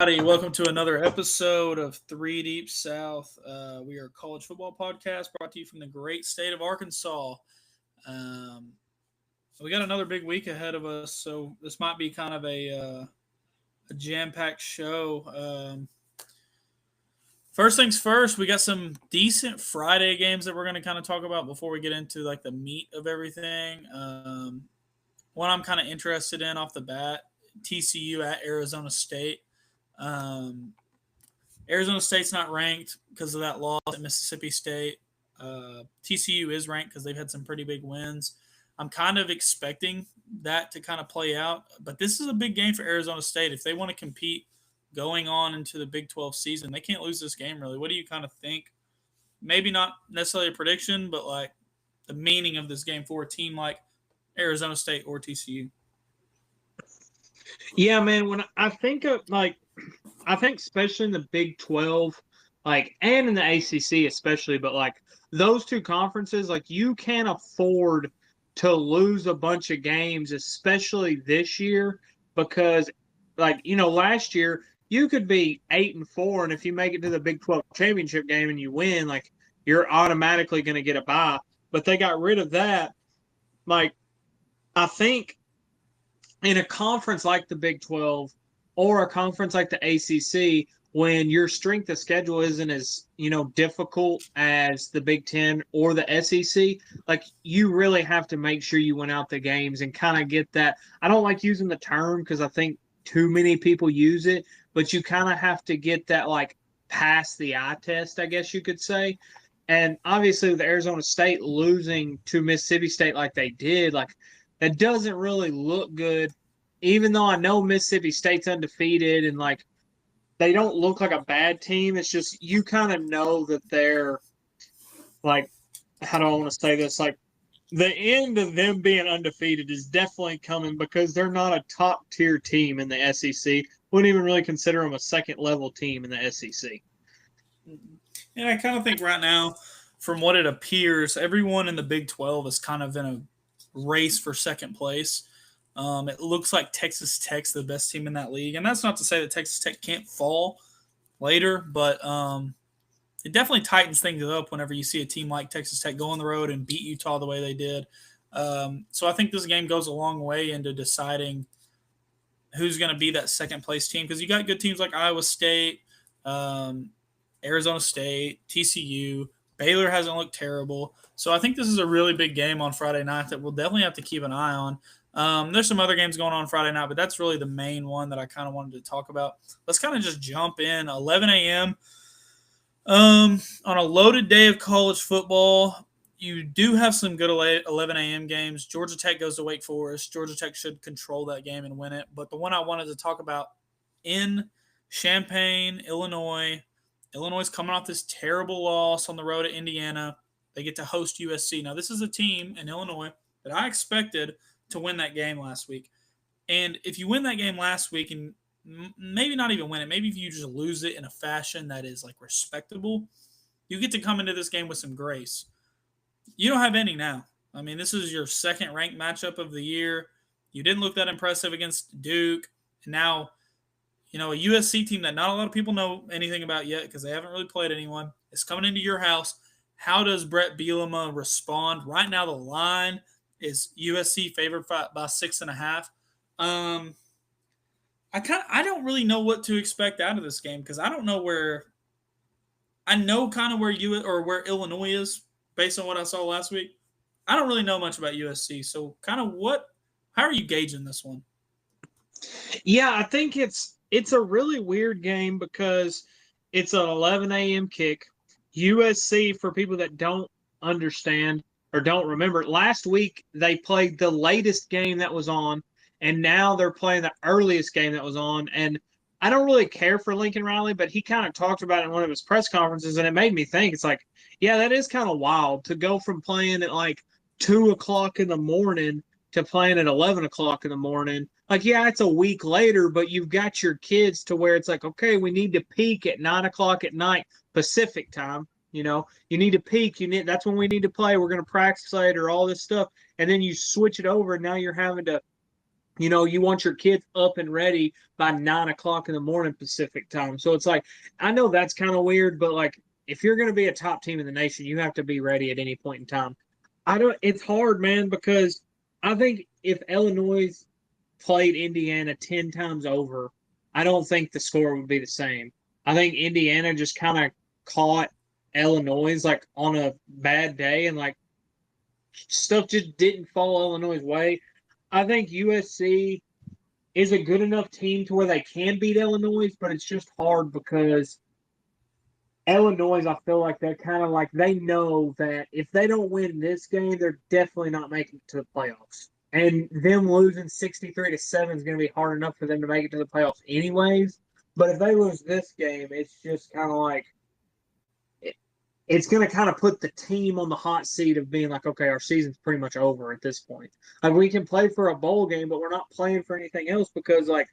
Howdy, welcome to another episode of Three Deep South. We are a college football podcast brought to you from the great state of Arkansas. Um, we got another big week ahead of us, so this might be kind of a jam-packed show. First things first, we got some decent Friday games that we're going to kind of talk about before we get into like the meat of everything. One I'm kind of interested in off the bat: TCU at Arizona State. Um, Arizona State's not ranked because of that loss at Mississippi State. TCU is ranked because they've had some pretty big wins. I'm kind of expecting that to kind of play out, but this is a big game for Arizona State. If they want to compete going on into the Big 12 season, they can't lose this game, really. What do you kind of think? Maybe not necessarily a prediction, but like the meaning of this game for a team like Arizona State or TCU. Yeah, man. When I think of I think especially in the Big 12, and in the ACC especially, but those two conferences, you can't afford to lose a bunch of games, especially this year, because last year you could be 8-4, and if you make it to the Big 12 championship game and you win, you're automatically going to get a bye. But they got rid of that. Like I think in a conference like the Big 12 or a conference like the ACC, when your strength of schedule isn't as difficult as the Big 10 or the SEC, you really have to make sure you win out the games and kind of get that. I don't like using the term because I think too many people use it, but you kind of have to get that pass the eye test, I guess you could say. And obviously, with Arizona State losing to Mississippi State like they did, that doesn't really look good. Even though I know Mississippi State's undefeated and they don't look like a bad team, it's just you kind of know that they're how do I want to say this? The end of them being undefeated is definitely coming because they're not a top tier team in the SEC. Wouldn't even really consider them a second level team in the SEC. And I kind of think right now, from what it appears, everyone in the Big 12 is kind of in a race for second place. It looks like Texas Tech's the best team in that league, and that's not to say that Texas Tech can't fall later, but it definitely tightens things up whenever you see a team like Texas Tech go on the road and beat Utah the way they did. So I think this game goes a long way into deciding who's going to be that second place team because you got good teams like Iowa State, um, Arizona State, TCU. Baylor hasn't looked terrible. So I think this is a really big game on Friday night that we'll definitely have to keep an eye on. There's some other games going on Friday night, but that's really the main one that I kind of wanted to talk about. Let's kind of just jump in. 11 a.m. On a loaded day of college football, you do have some good 11 a.m. games. Georgia Tech goes to Wake Forest. Georgia Tech should control that game and win it. But the one I wanted to talk about in Champaign, Illinois, Illinois is coming off this terrible loss on the road at Indiana. They get to host USC. Now, this is a team in Illinois that I expected to win that game last week. And if you win that game last week and maybe not even win it, maybe if you just lose it in a fashion that is respectable, you get to come into this game with some grace. You don't have any now. I mean, this is your second ranked matchup of the year. You didn't look that impressive against Duke. And now, a USC team that not a lot of people know anything about yet because they haven't really played anyone is coming into your house. How does Brett Bielema respond? Right now, the line is USC favored by 6.5. I don't really know what to expect out of this game because I don't know where. I know kind of where Illinois is based on what I saw last week. I don't really know much about USC, so kind of how are you gauging this one? Yeah, I think it's a really weird game because it's an 11 a.m. kick. USC, for people that don't understand or don't remember, last week they played the latest game that was on, and now they're playing the earliest game that was on. And I don't really care for Lincoln Riley, but he kind of talked about it in one of his press conferences, and it made me think, it's yeah, that is kind of wild to go from playing at 2 o'clock in the morning to playing at 11 o'clock in the morning. Yeah, it's a week later, but you've got your kids to where it's okay, we need to peak at 9 o'clock at night Pacific time. You need to peak. That's when we need to play. We're going to practice later, all this stuff. And then you switch it over, and now you're having to You want your kids up and ready by 9 o'clock in the morning Pacific time. So it's like, I know that's kind of weird, but like, if you're going to be a top team in the nation, you have to be ready at any point in time. It's hard, man, because I think if Illinois played Indiana 10 times over, I don't think the score would be the same. I think Indiana just kind of caught Illinois like on a bad day and like stuff just didn't fall Illinois' way. I think USC is a good enough team to where they can beat Illinois, but it's just hard because Illinois, I feel like they're kind of like they know that if they don't win this game, they're definitely not making it to the playoffs. And them losing 63-7 is going to be hard enough for them to make it to the playoffs, anyways. But if they lose this game, it's just kind of like it's going to kind of put the team on the hot seat of being like, okay, our season's pretty much over at this point. Like we can play for a bowl game, but we're not playing for anything else because like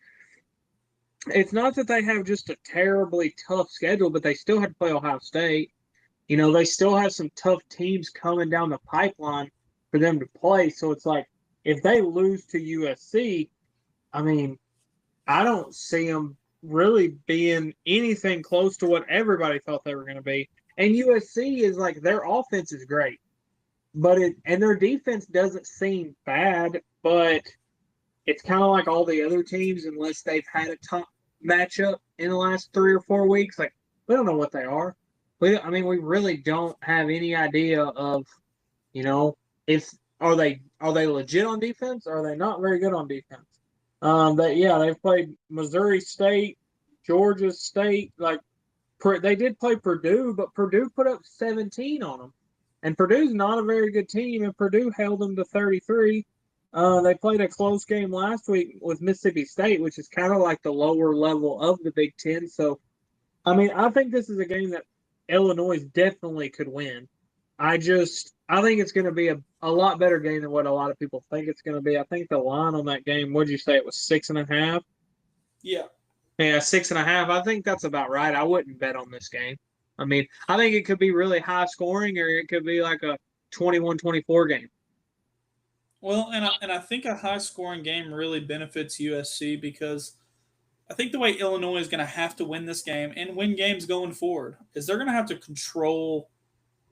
it's not that they have just a terribly tough schedule, but they still have to play Ohio State. They still have some tough teams coming down the pipeline for them to play. So it's like if they lose to USC, I mean, I don't see them really being anything close to what everybody thought they were going to be. And USC is like their offense is great, and their defense doesn't seem bad, but it's kind of like all the other teams, unless they've had a top matchup in the last 3 or 4 weeks. Like we don't know what they are. We really don't have any idea of, if are they legit on defense? Or are they not very good on defense? But yeah, they've played Missouri State, Georgia State. Like they did play Purdue, but Purdue put up 17 on them, and Purdue's not a very good team, and Purdue held them to 33. They played a close game last week with Mississippi State, which is kind of like the lower level of the Big Ten. So, I think this is a game that Illinois definitely could win. I think it's going to be a lot better game than what a lot of people think it's going to be. I think the line on that game, what did you say? It was 6.5? Yeah. Yeah, 6.5. I think that's about right. I wouldn't bet on this game. I think it could be really high scoring or it could be like a 21-24 game. Well, and I think a high scoring game really benefits USC because I think the way Illinois is going to have to win this game and win games going forward is they're going to have to control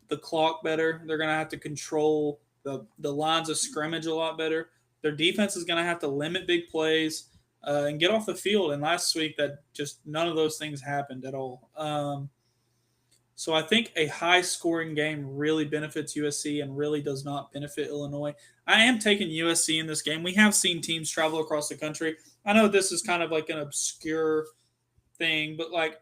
the clock better. They're going to have to control the lines of scrimmage a lot better. Their defense is going to have to limit big plays and get off the field. And last week, that just none of those things happened at all. So I think a high scoring game really benefits USC and really does not benefit Illinois. I am taking USC in this game. We have seen teams travel across the country. I know this is kind of like an obscure thing, but like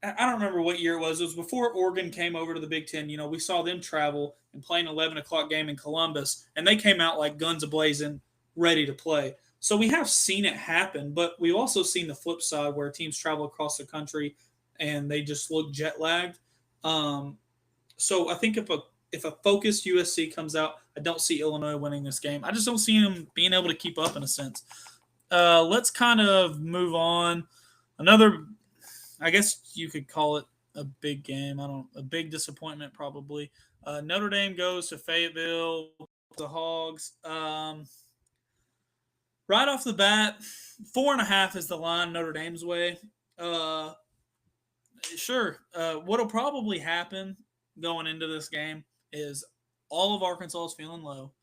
I don't remember what year it was. It was before Oregon came over to the Big Ten. We saw them travel and play an 11 o'clock game in Columbus, and they came out like guns a-blazing, ready to play. So we have seen it happen, but we've also seen the flip side where teams travel across the country and they just look jet lagged. So I think if a focused USC comes out, I don't see Illinois winning this game. I just don't see them being able to keep up in a sense. Let's kind of move on. Another, I guess you could call it a big game. A big disappointment probably. Notre Dame goes to Fayetteville, the Hogs. Right off the bat, 4.5 is the line Notre Dame's way. Sure. What'll probably happen going into this game is all of Arkansas is feeling low.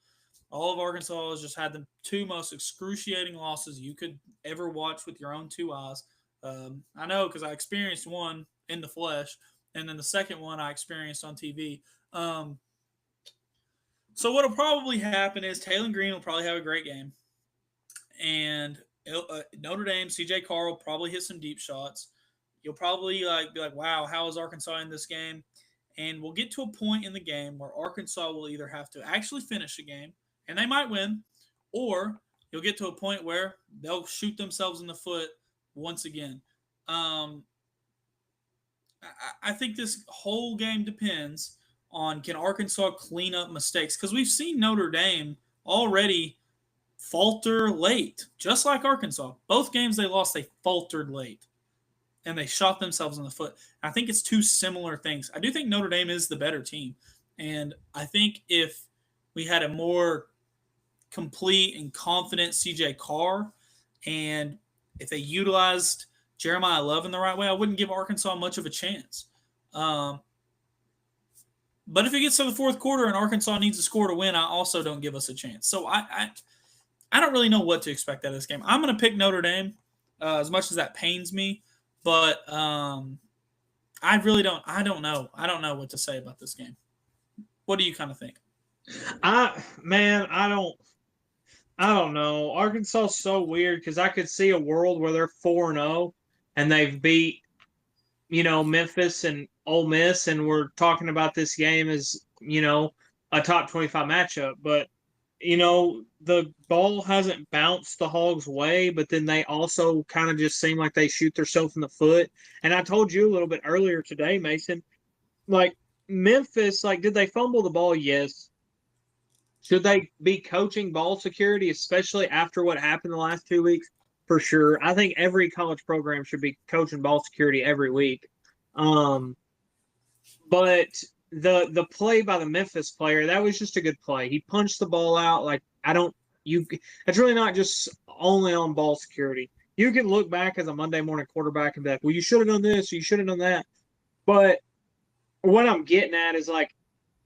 All of Arkansas has just had the two most excruciating losses you could ever watch with your own two eyes. I know because I experienced one in the flesh, and then the second one I experienced on TV. So what'll probably happen is Taylor Green will probably have a great game, and Notre Dame, CJ Carr will probably hit some deep shots. You'll probably be like, wow, how is Arkansas in this game? And we'll get to a point in the game where Arkansas will either have to actually finish the game, and they might win, or you'll get to a point where they'll shoot themselves in the foot once again. I think this whole game depends on can Arkansas clean up mistakes, because we've seen Notre Dame already falter late, just like Arkansas. Both games they lost, they faltered late. And they shot themselves in the foot. I think it's two similar things. I do think Notre Dame is the better team. And I think if we had a more complete and confident CJ Carr, and if they utilized Jeremiah Love in the right way, I wouldn't give Arkansas much of a chance. But if it gets to the fourth quarter and Arkansas needs to score to win, I also don't give us a chance. So I don't really know what to expect out of this game. I'm going to pick Notre Dame, as much as that pains me, but I really don't. I don't know. I don't know what to say about this game. What do you kind of think? I don't know. Arkansas is so weird because I could see a world where they're 4-0 and they've beat, Memphis and Ole Miss, and we're talking about this game as, a top 25 matchup. But, the ball hasn't bounced the Hogs' way, but then they also kind of just seem like they shoot themselves in the foot. And I told you a little bit earlier today, Mason, like Memphis, like, did they fumble the ball? Yes. Should they be coaching ball security, especially after what happened the last 2 weeks? For sure. I think every college program should be coaching ball security every week. But the play by the Memphis player, that was just a good play. He punched the ball out. Like, it's really not just only on ball security. You can look back as a Monday morning quarterback and be like, well, you should have done this, or you should have done that. But what I'm getting at is, like,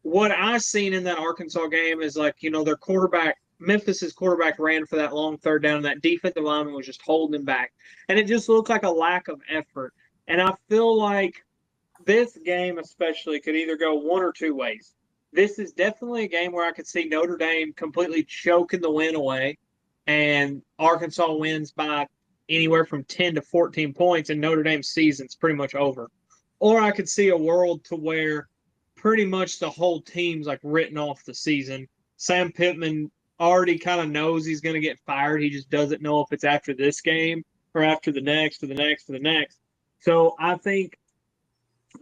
what I seen in that Arkansas game is, like, their quarterback, Memphis's quarterback, ran for that long third down, and that defensive lineman was just holding him back. And it just looked like a lack of effort. And I feel like this game especially could either go one or two ways. This is definitely a game where I could see Notre Dame completely choking the win away, and Arkansas wins by anywhere from 10 to 14 points, and Notre Dame's season's pretty much over. Or I could see a world to where pretty much the whole team's like written off the season. Sam Pittman already kind of knows he's going to get fired. He just doesn't know if it's after this game or after the next or the next or the next. So I think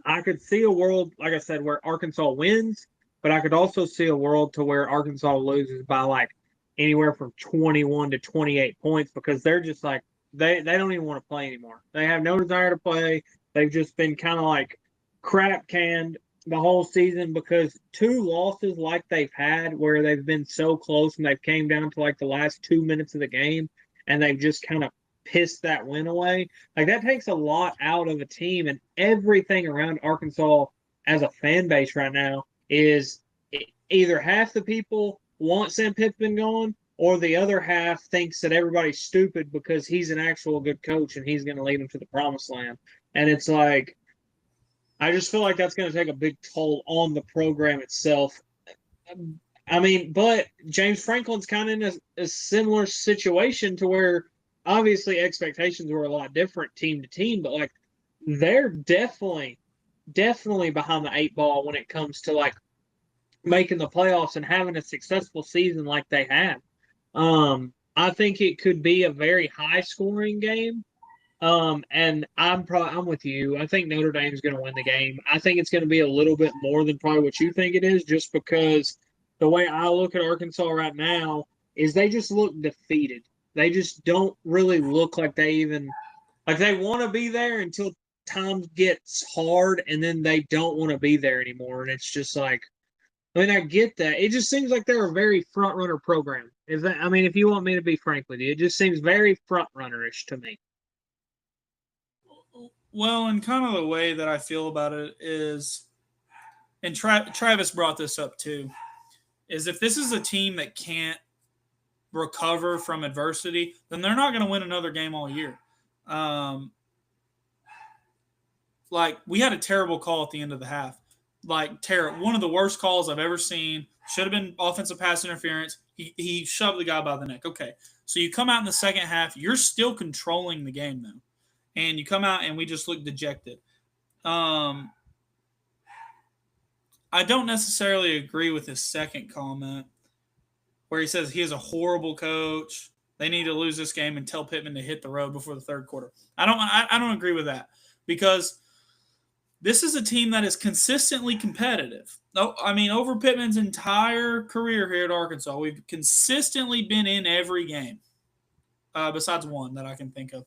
I could see a world, like I said, where Arkansas wins, but I could also see a world to where Arkansas loses by like anywhere from 21 to 28 points, because they're just like, they don't even want to play anymore. They have no desire to play. They've just been kind of like crap canned the whole season, because two losses like they've had where they've been so close and they've came down to like the last 2 minutes of the game and they've just kind of pissed that win away. Like, that takes a lot out of a team, and everything around Arkansas as a fan base right now is either half the people want Sam Pittman gone, or the other half thinks that everybody's stupid because he's an actual good coach and he's going to lead them to the promised land. And it's like, I just feel like that's going to take a big toll on the program itself. I mean, but James Franklin's kind of in a similar situation to where obviously expectations were a lot different team to team, but like they're definitely behind the eight ball when it comes to like making the playoffs and having a successful season like they had. I think it could be a very high scoring game. And I'm with you. I think Notre Dame's going to win the game. I think it's going to be a little bit more than probably what you think it is, just because the way I look at Arkansas right now is they just look defeated. They just don't really look like they want to be there until time gets hard, and then they don't want to be there anymore. And it's just like, I mean, I get that. It just seems like they're a very front runner program. If you want me to be frank with you, it just seems very front runner-ish to me. Well, and kind of the way that I feel about it is, and Travis brought this up too, is if this is a team that can't recover from adversity, then they're not going to win another game all year. Like, we had a terrible call at the end of the half. Like, one of the worst calls I've ever seen. Should have been offensive pass interference. He shoved the guy by the neck. Okay, so you come out in the second half. You're still controlling the game, though. And you come out and we just look dejected. I don't necessarily agree with his second comment where he says he is a horrible coach. They need to lose this game and tell Pittman to hit the road before the third quarter. I don't agree with that, because this is a team that is consistently competitive. Over Pittman's entire career here at Arkansas, we've consistently been in every game, besides one that I can think of.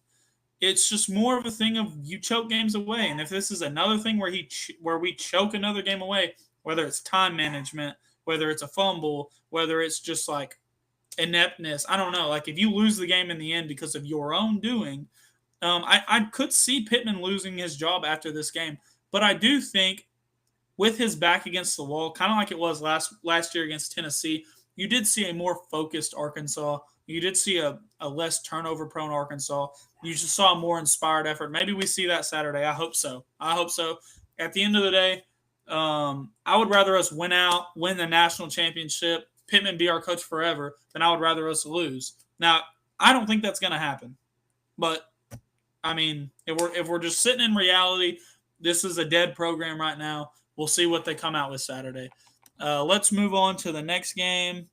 It's just more of a thing of you choke games away. And if this is another thing where we choke another game away, whether it's time management, whether it's a fumble, whether it's just like ineptness. I don't know. Like if you lose the game in the end because of your own doing, I could see Pittman losing his job after this game. But I do think with his back against the wall, kind of like it was last year against Tennessee, you did see a more focused Arkansas. You did see a less turnover prone Arkansas. You just saw a more inspired effort. Maybe we see that Saturday. I hope so. I hope so. At the end of the day, I would rather us win the national championship, Pittman be our coach forever, than I would rather us lose. Now, I don't think that's going to happen. But, I mean, if we're just sitting in reality, this is a dead program right now. We'll see what they come out with Saturday. Let's move on to the next game.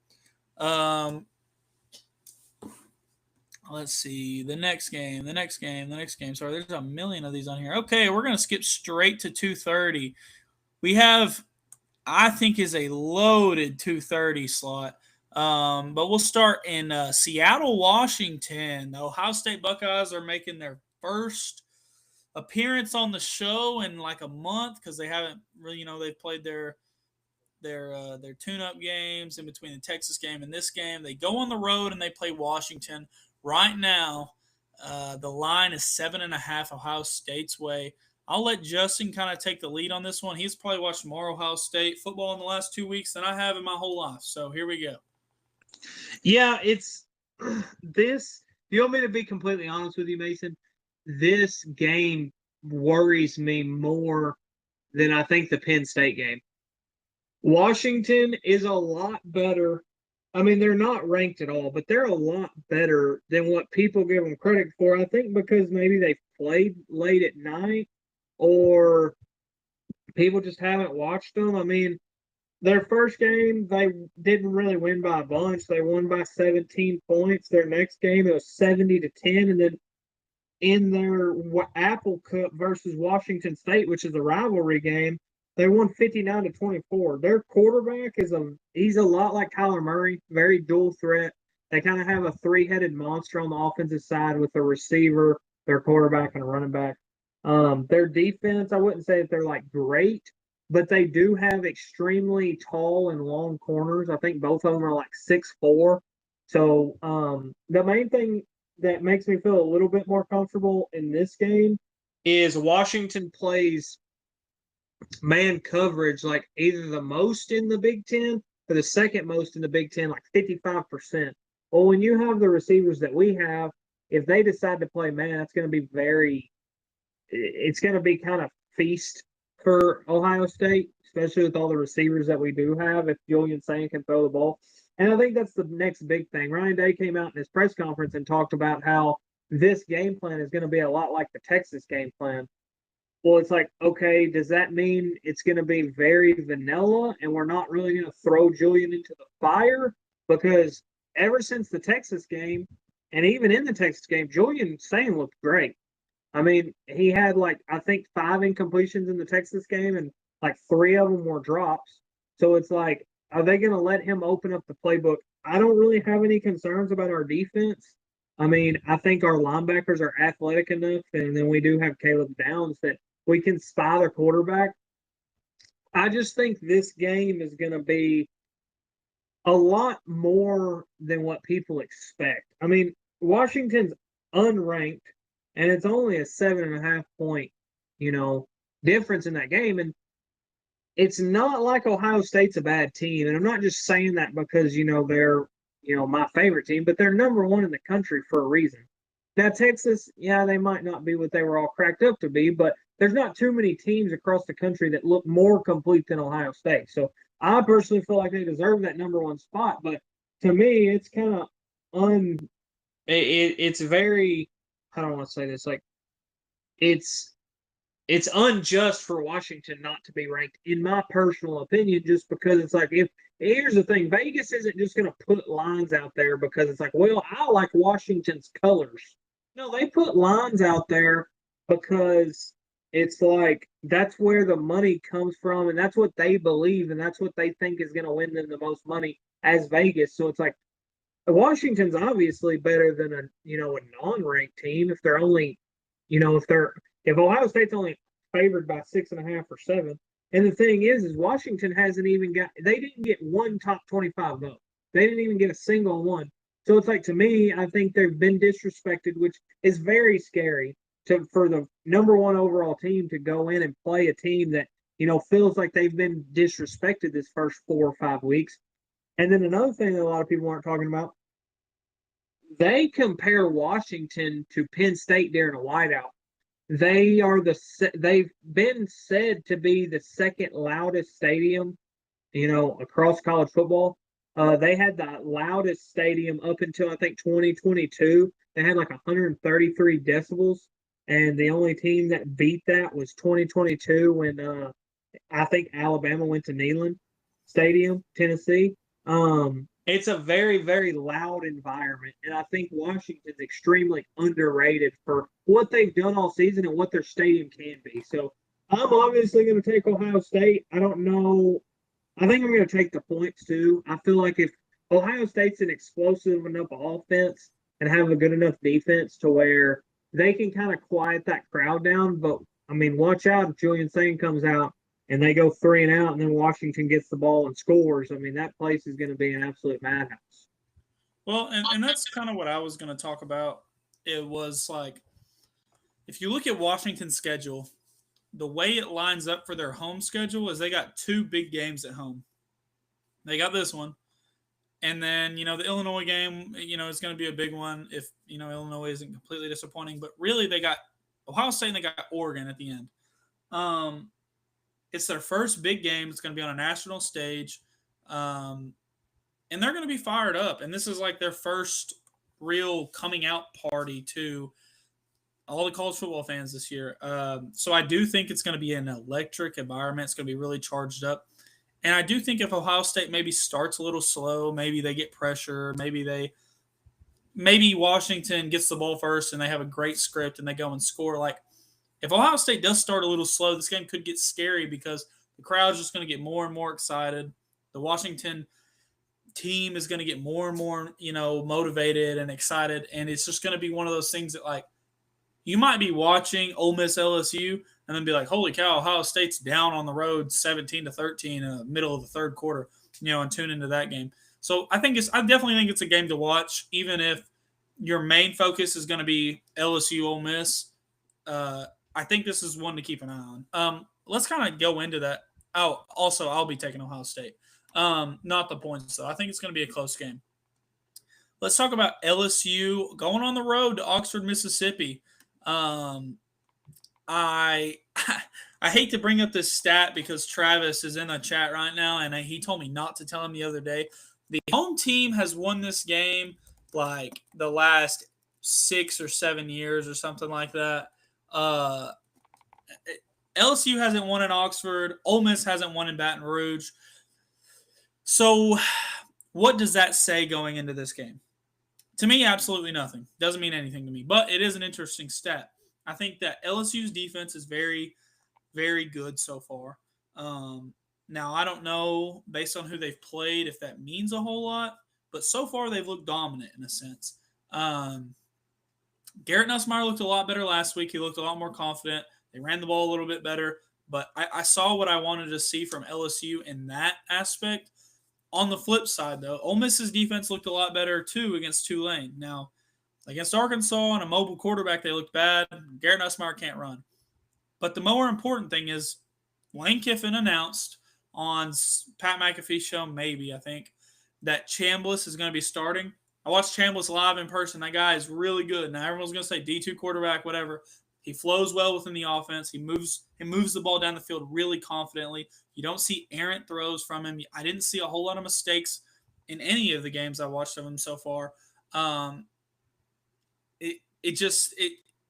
Let's see. The next game. Sorry, there's a million of these on here. Okay, we're going to skip straight to 2:30. We have, I think, is a loaded 2:30 slot. But we'll start in Seattle, Washington. The Ohio State Buckeyes are making their first appearance on the show in like a month because they haven't really, they've played their tune-up games in between the Texas game and this game. They go on the road and they play Washington. Right now, the line is 7.5 Ohio State's way. I'll let Justin kind of take the lead on this one. He's probably watched more Ohio State football in the last 2 weeks than I have in my whole life. So here we go. Yeah, it's this. You want me to be completely honest with you, Mason? This game worries me more than I think the Penn State game. Washington is a lot better. I mean, they're not ranked at all, but they're a lot better than what people give them credit for. I think because maybe they played late at night or people just haven't watched them. I mean, their first game, they didn't really win by a bunch. They won by 17 points. Their next game, it was 70-10. And then in their Apple Cup versus Washington State, which is a rivalry game, they won 59-24. Their quarterback he's a lot like Kyler Murray, very dual threat. They kind of have a three-headed monster on the offensive side with a receiver, their quarterback, and a running back. Their defense, I wouldn't say that they're like great, but they do have extremely tall and long corners. I think both of them are like 6'4". So the main thing that makes me feel a little bit more comfortable in this game is Washington plays man coverage like either the most in the Big Ten or the second most in the Big Ten, like 55%. Well, when you have the receivers that we have, if they decide to play man, it's going to be kind of feast for Ohio State, especially with all the receivers that we do have, if Julian Sain can throw the ball. And I think that's the next big thing. Ryan Day came out in his press conference and talked about how this game plan is going to be a lot like the Texas game plan. Well, it's like, okay, does that mean it's going to be very vanilla and we're not really going to throw Julian into the fire? Because ever since the Texas game, and even in the Texas game, Julian Sain looked great. I mean, he had I think 5 incompletions in the Texas game and like 3 of them were drops. So it's like, are they going to let him open up the playbook? I don't really have any concerns about our defense. I mean, I think our linebackers are athletic enough, and then we do have Caleb Downs that we can spy the quarterback. I just think this game is going to be a lot more than what people expect. I mean, Washington's unranked, and it's only a 7.5 point, difference in that game. And it's not like Ohio State's a bad team. And I'm not just saying that because, they're, my favorite team, but they're number 1 in the country for a reason. Now, Texas, yeah, they might not be what they were all cracked up to be, but there's not too many teams across the country that look more complete than Ohio State. So I personally feel like they deserve that number 1 spot. But to me, it's kind of it's very, I don't want to say this, like it's unjust for Washington not to be ranked, in my personal opinion, just because it's like, here's the thing, Vegas isn't just going to put lines out there because it's like, well, I like Washington's colors. No, they put lines out there because it's like that's where the money comes from, and that's what they believe, and that's what they think is going to win them the most money as Vegas. So it's like Washington's obviously better than a non-ranked team if they're only, if Ohio State's only favored by 6.5 or 7. And the thing is Washington hasn't even they didn't get 1 top 25 vote. They didn't even get a single one. So it's like, to me, I think they've been disrespected, which is very scary for the number one overall team to go in and play a team that, feels like they've been disrespected this first 4 or 5 weeks. And then another thing that a lot of people aren't talking about, they compare Washington to Penn State during a whiteout. They've been said to be the second loudest stadium, across college football. They had the loudest stadium up until I think 2022. They had like 133 decibels, and the only team that beat that was 2022 when I think Alabama went to Neyland Stadium, Tennessee. It's a very, very loud environment, and I think Washington's extremely underrated for what they've done all season and what their stadium can be. So I'm obviously going to take Ohio State. I don't know. I think I'm going to take the points too. I feel like if Ohio State's an explosive enough offense and have a good enough defense to where they can kind of quiet that crowd down, but I mean, watch out if Julian Sain comes out and they go 3-and-out, and then Washington gets the ball and scores. I mean, that place is going to be an absolute madhouse. Well, and that's kind of what I was going to talk about. It was like, if you look at Washington's schedule, the way it lines up for their home schedule is they got 2 big games at home. They got this one. And then, the Illinois game, is going to be a big one if, Illinois isn't completely disappointing. But really, they got Ohio State and they got Oregon at the end. It's their first big game. It's going to be on a national stage. And they're going to be fired up. And this is like their first real coming out party to all the college football fans this year. So I do think it's going to be an electric environment. It's going to be really charged up. And I do think if Ohio State maybe starts a little slow, maybe they get pressure, maybe Washington gets the ball first and they have a great script and they go and score. Like, if Ohio State does start a little slow, this game could get scary because the crowd's just going to get more and more excited. The Washington team is going to get more and more, motivated and excited. And it's just going to be one of those things that, like, you might be watching Ole Miss LSU and then be like, holy cow, Ohio State's down on the road 17-13 in the middle of the third quarter, and tune into that game. So I definitely think it's a game to watch, even if your main focus is going to be LSU Ole Miss. I think this is one to keep an eye on. Let's kind of go into that. Oh, also, I'll be taking Ohio State. Not the points, though. I think it's going to be a close game. Let's talk about LSU going on the road to Oxford, Mississippi. I hate to bring up this stat because Travis is in the chat right now, and he told me not to tell him the other day. The home team has won this game like the last 6 or 7 years or something like that. LSU hasn't won in Oxford. Ole Miss hasn't won in Baton Rouge. So what does that say going into this game? To me, absolutely nothing. Doesn't mean anything to me. But it is an interesting stat. I think that LSU's defense is very, very good so far. Now, I don't know, based on who they've played, if that means a whole lot. But so far, they've looked dominant in a sense. Garrett Nussmeier looked a lot better last week. He looked a lot more confident. They ran the ball a little bit better. But I saw what I wanted to see from LSU in that aspect. On the flip side, though, Ole Miss's defense looked a lot better, too, against Tulane. Now, against Arkansas and a mobile quarterback, they looked bad. Garrett Nussmeier can't run. But the more important thing is Lane Kiffin announced on Pat McAfee's show, I think, that Chambliss is going to be starting. I watched Chambliss live in person. That guy is really good. Now, everyone's going to say D2 quarterback, whatever. He flows well within the offense. He moves the ball down the field really confidently. You don't see errant throws from him. I didn't see a whole lot of mistakes in any of the games I watched of him so far. It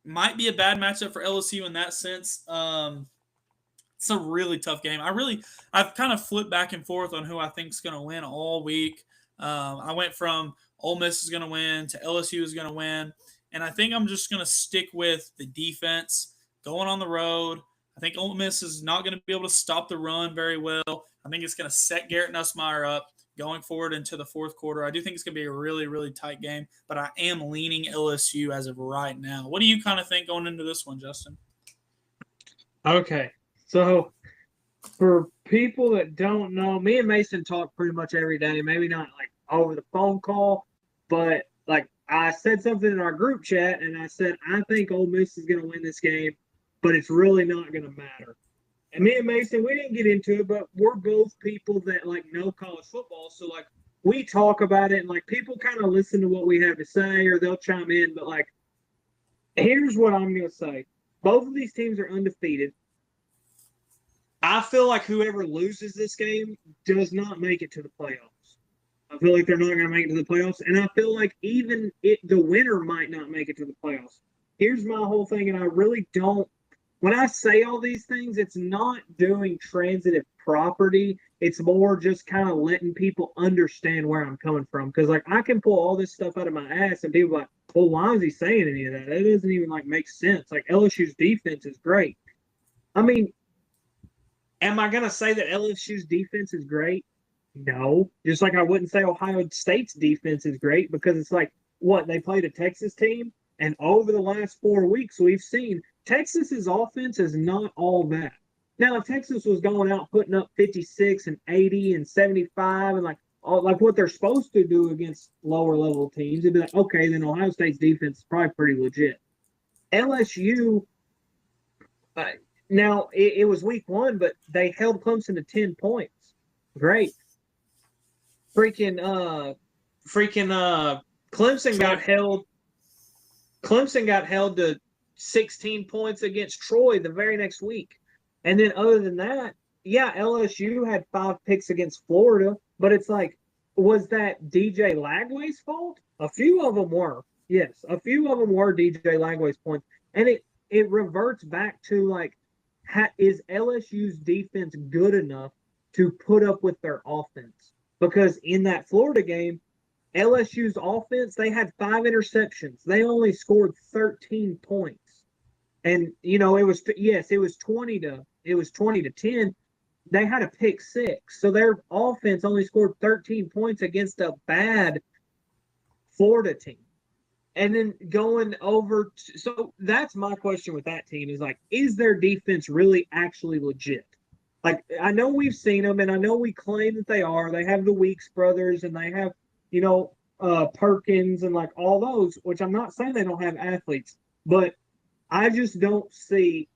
might be a bad matchup for LSU in that sense. It's a really tough game. I've kind of flipped back and forth on who I think is going to win all week. I went from Ole Miss is going to win to LSU is going to win. And I think I'm just going to stick with the defense going on the road. I think Ole Miss is not going to be able to stop the run very well. I think it's going to set Garrett Nussmeier up going forward into the fourth quarter. I do think it's going to be a really, really tight game, but I am leaning LSU as of right now. What do you kind of think going into this one, Justin? Okay, so for people that don't know, me and Mason talk pretty much every day, maybe not like over the phone call, but like I said something in our group chat, and I said I think Ole Miss is going to win this game, but it's really not going to matter. And me and Mason, we didn't get into it, but we're both people that like know college football, so like we talk about it, and like people kind of listen to what we have to say, or they'll chime in. But like, here's what I'm going to say: both of these teams are undefeated. I feel like whoever loses this game does not make it to the playoffs. I feel like they're not going to make it to the playoffs, and I feel like even the winner might not make it to the playoffs. Here's my whole thing, and I really don't. When I say all these things, it's not doing transitive property. It's more just kind of letting people understand where I'm coming from. Because like I can pull all this stuff out of my ass, and people are like, well, why is he saying any of that? That doesn't even like make sense. Like LSU's defense is great. I mean, am I going to say that LSU's defense is great? No. Just like I wouldn't say Ohio State's defense is great, because it's like, what, they played a Texas team? And over the last 4 weeks, we've seen Texas's offense is not all that. Now, if Texas was going out putting up 56 and 80 and 75 and like what they're supposed to do against lower level teams, it'd be like, okay, then Ohio State's defense is probably pretty legit. LSU, now it was week 1, but they held Clemson to 10 points. Great. Freaking Clemson got held. Clemson got held to 16 points against Troy the very next week. And then other than that, yeah, LSU had 5 picks against Florida, but it's like, was that DJ Lagway's fault? A few of them were. Yes, a few of them were DJ Lagway's points. And it reverts back to like, is LSU's defense good enough to put up with their offense? Because in that Florida game, LSU's offense, they had 5 interceptions. They only scored 13 points. And it was 20 to 10. They had a pick 6. So their offense only scored 13 points against a bad Florida team. And then going over so that's my question with that team is like, is their defense really actually legit? Like, I know we've seen them, and I know we claim that they are. They have the Weeks brothers, and they have Perkins and like all those, which I'm not saying they don't have athletes, but I just don't see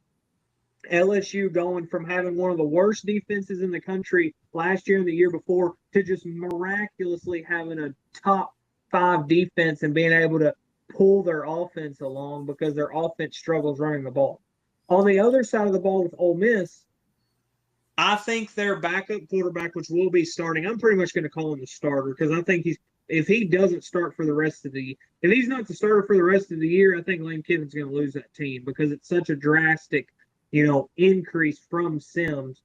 LSU going from having one of the worst defenses in the country last year and the year before to just miraculously having a top 5 defense and being able to pull their offense along because their offense struggles running the ball. On the other side of the ball with Ole Miss, I think their backup quarterback, which will be starting, I'm pretty much going to call him the starter because I think if he doesn't start for the rest of if he's not the starter for the rest of the year, I think Lane Kiffin's going to lose that team because it's such a drastic, increase from Simmons.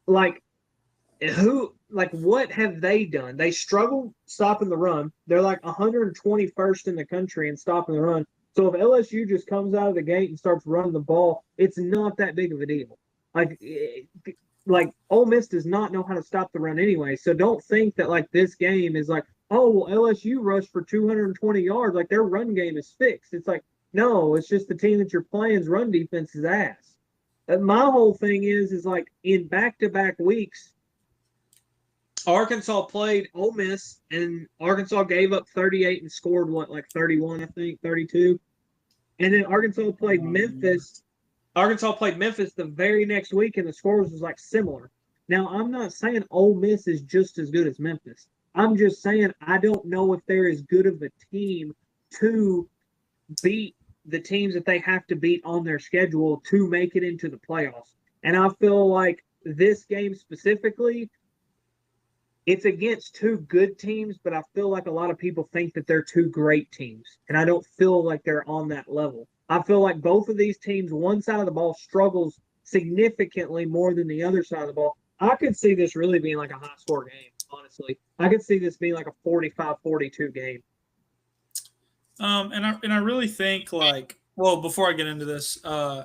Like, what have they done? They struggle stopping the run. They're like 121st in the country in stopping the run. So if LSU just comes out of the gate and starts running the ball, it's not that big of a deal. Like Ole Miss does not know how to stop the run anyway. So don't think that like this game is like, oh, well, LSU rushed for 220 yards. Like their run game is fixed. It's like, no, it's just the team that you're playing's run defense is ass. My whole thing is like in back-to-back weeks, Arkansas played Ole Miss, and Arkansas gave up 38 and scored 31, I think, 32. And then Arkansas played Memphis. Arkansas played Memphis the very next week, and the scores was like similar. Now, I'm not saying Ole Miss is just as good as Memphis. I'm just saying I don't know if they're as good of a team to beat the teams that they have to beat on their schedule to make it into the playoffs. And I feel like this game specifically, it's against 2 good teams, but I feel like a lot of people think that they're 2 great teams. And I don't feel like they're on that level. I feel like both of these teams, one side of the ball struggles significantly more than the other side of the ball. I could see this really being like a high-score game, honestly. I could see this being like a 45-42 game. And I really think before I get into this,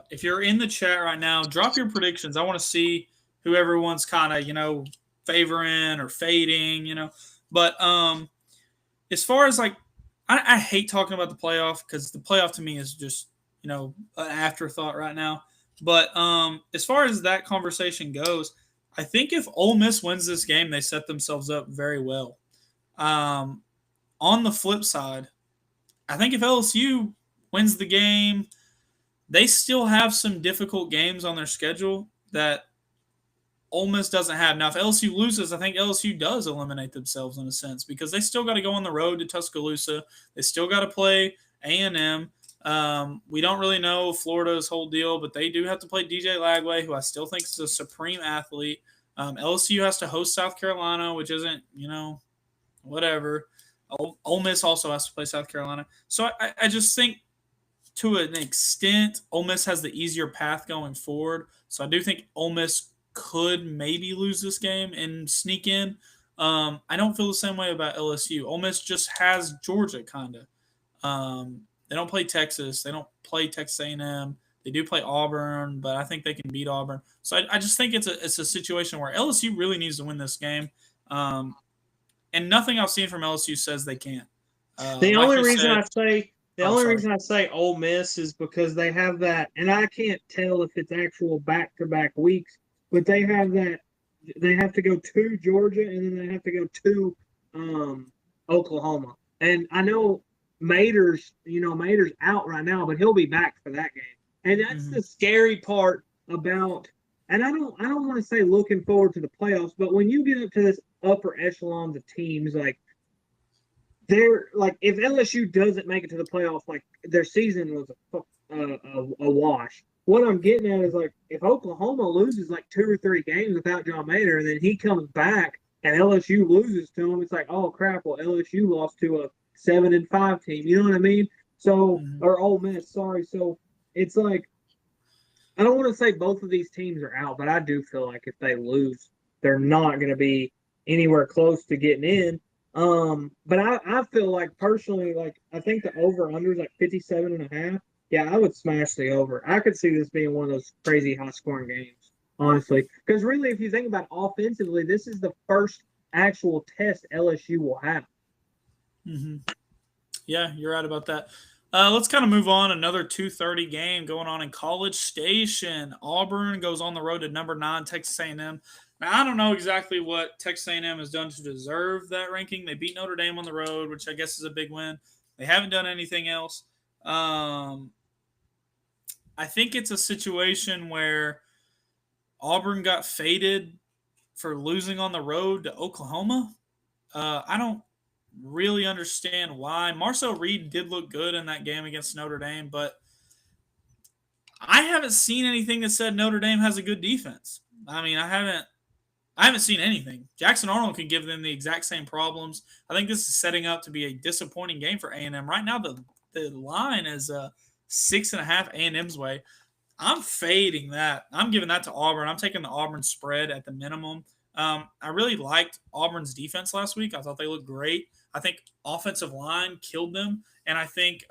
if you're in the chat right now, drop your predictions. I want to see who everyone's kind of, favoring or fading, But as far as I hate talking about the playoff because the playoff to me is just, an afterthought right now. But as far as that conversation goes, I think if Ole Miss wins this game, they set themselves up very well. On the flip side, I think if LSU wins the game, they still have some difficult games on their schedule that Ole Miss doesn't have. Now, if LSU loses, I think LSU does eliminate themselves in a sense because they still got to go on the road to Tuscaloosa. They still got to play A&M. We don't really know Florida's whole deal, but they do have to play DJ Lagway, who I still think is a supreme athlete. LSU has to host South Carolina, which isn't, whatever. Ole Miss also has to play South Carolina. So I just think to an extent, Ole Miss has the easier path going forward. So I do think Ole Miss could maybe lose this game and sneak in. I don't feel the same way about LSU. Ole Miss just has Georgia, kind of. They don't play Texas. They don't play Texas A&M. They do play Auburn, but I think they can beat Auburn. So I just think it's a situation where LSU really needs to win this game. And nothing I've seen from LSU says they can't. The like only you reason said- reason I say Ole Miss is because they have that, and I can't tell if it's actual back-to-back weeks, but they have that. They have to go to Georgia, and then they have to go to Oklahoma. And I know Mater's out right now, but he'll be back for that game. And that's the scary part about. And I don't want to say looking forward to the playoffs, but when you get up to this upper echelons of teams, like they're like if LSU doesn't make it to the playoffs, like their season was a wash. What I'm getting at is like if Oklahoma loses like 2 or 3 games without John Mater, and then he comes back and LSU loses to him, it's like, oh crap! Well, LSU lost to a 7-5 team. You know what I mean? So or Ole Miss, sorry. So it's like I don't want to say both of these teams are out, but I do feel like if they lose, they're not going to be anywhere close to getting in. But I feel like personally, like I think the over/under is like 57.5. Yeah, I would smash the over. I could see this being one of those crazy high-scoring games, honestly. Because really, if you think about offensively, this is the first actual test LSU will have. Yeah, you're right about that. Let's kind of move on. Another 2:30 game going on in College Station. Auburn goes on the road to number 9 Texas A&M. Now I don't know exactly what Texas A&M has done to deserve that ranking. They beat Notre Dame on the road, which I guess is a big win. They haven't done anything else. I think it's a situation where Auburn got faded for losing on the road to Oklahoma. I don't really understand why. Marcel Reed did look good in that game against Notre Dame, but I haven't seen anything that said Notre Dame has a good defense. I mean, I haven't seen anything. Jackson Arnold can give them the exact same problems. I think this is setting up to be a disappointing game for A&M. Right now, the line is 6.5 A&M's way. I'm fading that. I'm giving that to Auburn. I'm taking the Auburn spread at the minimum. I really liked Auburn's defense last week. I thought they looked great. I think offensive line killed them, and I think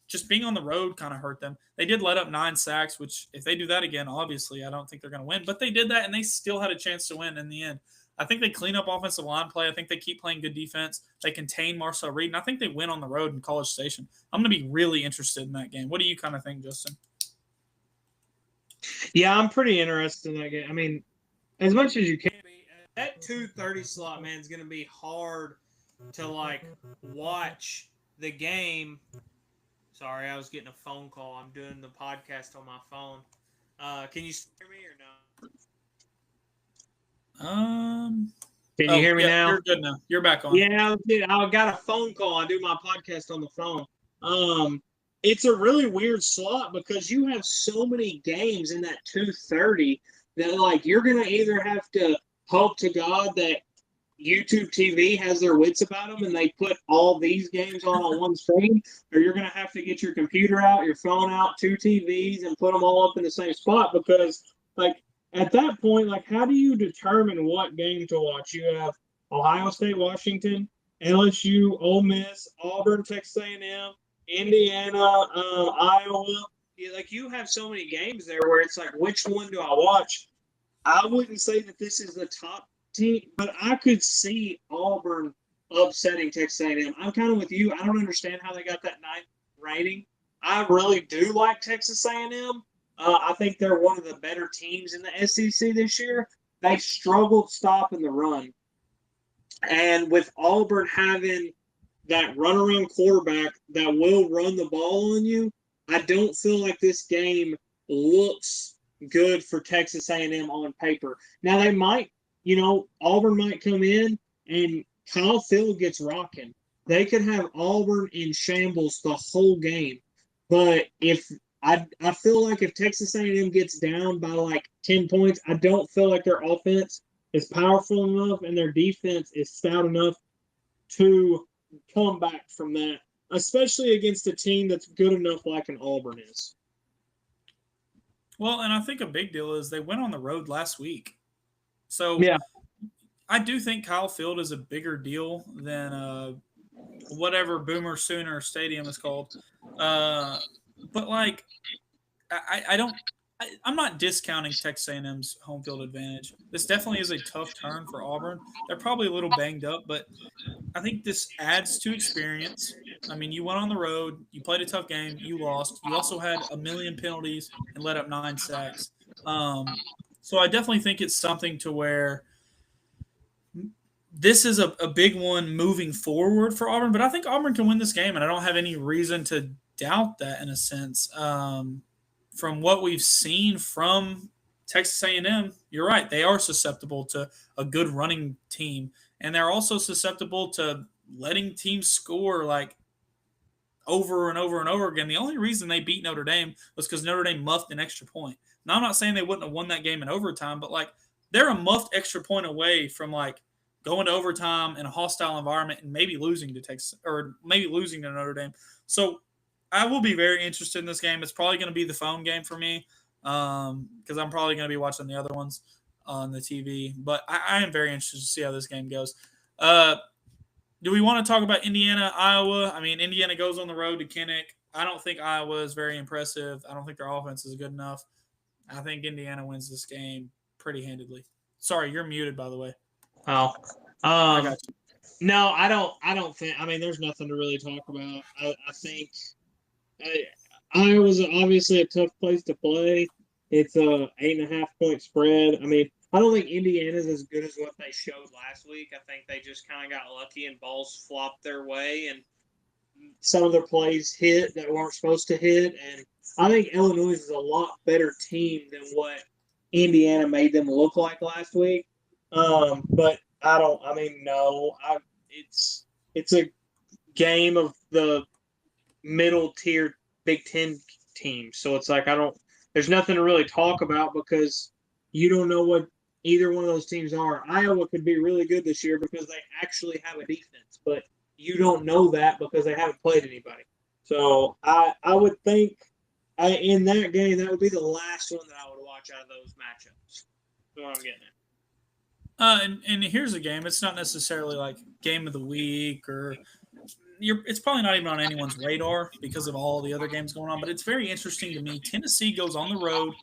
just being on the road kind of hurt them. They did let up 9 sacks, which if they do that again, obviously I don't think they're going to win. But they did that, and they still had a chance to win in the end. I think they clean up offensive line play. I think they keep playing good defense. They contain Marcel Reed, and I think they win on the road in College Station. I'm going to be really interested in that game. What do you kind of think, Justin? Yeah, I'm pretty interested in that game. I mean, as much as you can be, that 2:30 slot, man, is going to be hard to like watch the game. Sorry, I was getting a phone call. I'm doing the podcast on my phone. Can you hear me or no? Can you hear me now? You're good now. You're back on. Yeah, I got a phone call. I do my podcast on the phone. It's a really weird slot because you have so many games in that 2:30 that like you're gonna either have to hope to God that YouTube TV has their wits about them and they put all these games on one screen, or you're going to have to get your computer out, your phone out, 2 TVs, and put them all up in the same spot because, like, at that point, like, how do you determine what game to watch? You have Ohio State, Washington, LSU, Ole Miss, Auburn, Texas A&M, Indiana, Iowa. Like, you have so many games there where it's like, which one do I watch? I wouldn't say that this is the top team, but I could see Auburn upsetting Texas A&M. I'm kind of with you. I don't understand how they got that 9th rating. I really do like Texas A&M. I think they're one of the better teams in the SEC this year. They struggled stopping the run. And with Auburn having that runaround quarterback that will run the ball on you, I don't feel like this game looks good for Texas A&M on paper. Now they might, Auburn might come in and Kyle Field gets rocking. They could have Auburn in shambles the whole game. But if I feel like if Texas A&M gets down by like 10 points, I don't feel like their offense is powerful enough and their defense is stout enough to come back from that, especially against a team that's good enough like an Auburn is. Well, and I think a big deal is they went on the road last week. So Yeah. I do think Kyle Field is a bigger deal than whatever Boomer Sooner Stadium is called. But like, I don't. I'm not discounting Texas A&M's home field advantage. This definitely is a tough turn for Auburn. They're probably a little banged up, but I think this adds to experience. I mean, you went on the road, you played a tough game, you lost. You also had a million penalties and let up 9 sacks. So I definitely think it's something to where this is a big one moving forward for Auburn. But I think Auburn can win this game, and I don't have any reason to doubt that in a sense. From what we've seen from Texas A&M, you're right. They are susceptible to a good running team, and they're also susceptible to letting teams score like over and over and over again. The only reason they beat Notre Dame was because Notre Dame muffed an extra point. Now, I'm not saying they wouldn't have won that game in overtime, but like they're a muffed extra point away from like going to overtime in a hostile environment and maybe losing to Texas or maybe losing to Notre Dame. So I will be very interested in this game. It's probably going to be the phone game for me because I'm probably going to be watching the other ones on the TV. But I am very interested to see how this game goes. Do we want to talk about Indiana, Iowa? I mean, Indiana goes on the road to Kinnick. I don't think Iowa is very impressive. I don't think their offense is good enough. I think Indiana wins this game pretty handedly. Sorry, you're muted, by the way. Oh, I got you. No, I don't think. I mean, there's nothing to really talk about. I think Iowa's obviously a tough place to play. It's a 8.5-point spread. I mean, I don't think Indiana's as good as what they showed last week. I think they just kind of got lucky and balls flopped their way, and some of their plays hit that weren't supposed to hit. And I think Illinois is a lot better team than what Indiana made them look like last week. But I don't. I mean, no. It's a game of the middle tier Big Ten teams, so it's like there's nothing to really talk about because you don't know what either one of those teams are. Iowa could be really good this year because they actually have a defense, but you don't know that because they haven't played anybody. So I would think in that game that would be the last one that I would watch out of those matchups. That's what I'm getting at. And here's a game. It's not necessarily like game of the week or it's probably not even on anyone's radar because of all the other games going on. But it's very interesting to me. Tennessee goes on the road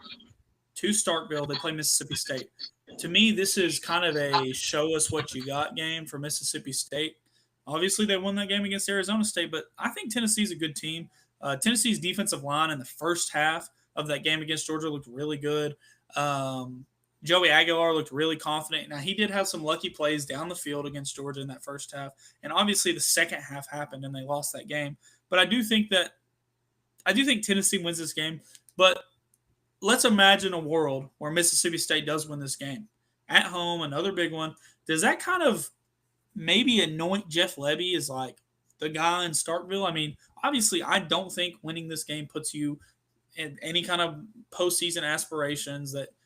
to Starkville. They play Mississippi State. To me, this is kind of a show us what you got game for Mississippi State. Obviously, they won that game against Arizona State, but I think Tennessee's a good team. Tennessee's defensive line in the first half of that game against Georgia looked really good. Joey Aguilar looked really confident. Now, he did have some lucky plays down the field against Georgia in that first half. And obviously, the second half happened and they lost that game. But I do think Tennessee wins this game. But let's imagine a world where Mississippi State does win this game. At home, another big one. Does that kind of maybe anoint Jeff Lebby as like the guy in Starkville? I mean, obviously, I don't think winning this game puts you in any kind of postseason aspirations that –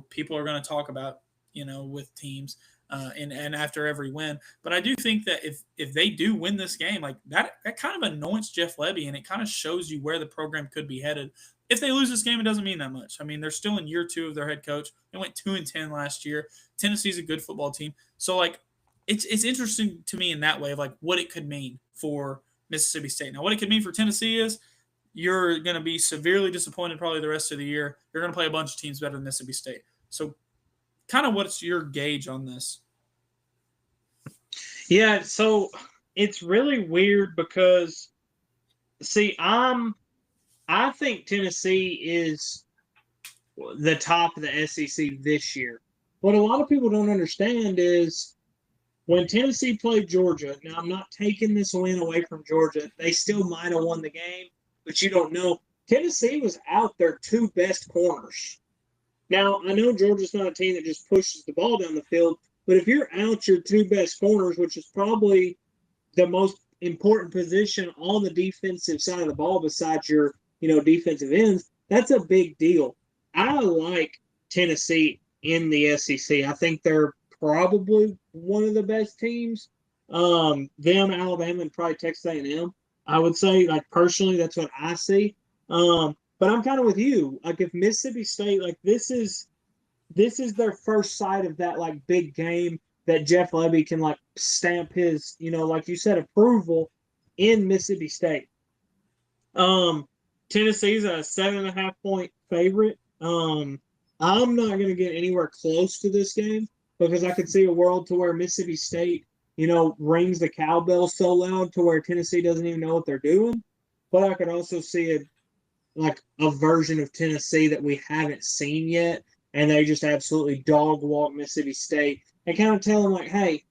people are going to talk about, with teams and after every win. But I do think that if they do win this game, like that kind of anoints Jeff Lebby and it kind of shows you where the program could be headed. If they lose this game, it doesn't mean that much. I mean, they're still in year 2 of their head coach. They went 2-10 last year. Tennessee's a good football team. So like, it's interesting to me in that way of like what it could mean for Mississippi State. Now, what it could mean for Tennessee is you're going to be severely disappointed probably the rest of the year. You're going to play a bunch of teams better than Mississippi State. So kind of what's your gauge on this? Yeah, so it's really weird because, see, I think Tennessee is the top of the SEC this year. What a lot of people don't understand is when Tennessee played Georgia, now I'm not taking this win away from Georgia. They still might have won the game, but you don't know. Tennessee was out their two best corners. Now, I know Georgia's not a team that just pushes the ball down the field, but if you're out your two best corners, which is probably the most important position on the defensive side of the ball besides your, defensive ends, that's a big deal. I like Tennessee in the SEC. I think they're probably one of the best teams. Them, Alabama, and probably Texas A&M. I would say, like personally, that's what I see. But I'm kind of with you. Like if Mississippi State, like this is their first sight of that like big game that Jeff Lebby can like stamp his, like you said, approval in Mississippi State. Tennessee's a 7.5-point favorite. I'm not going to get anywhere close to this game because I could see a world to where Mississippi State, rings the cowbell so loud to where Tennessee doesn't even know what they're doing. But I could also see a version of Tennessee that we haven't seen yet, and they just absolutely dog walk Mississippi State and kind of tell them like, hey,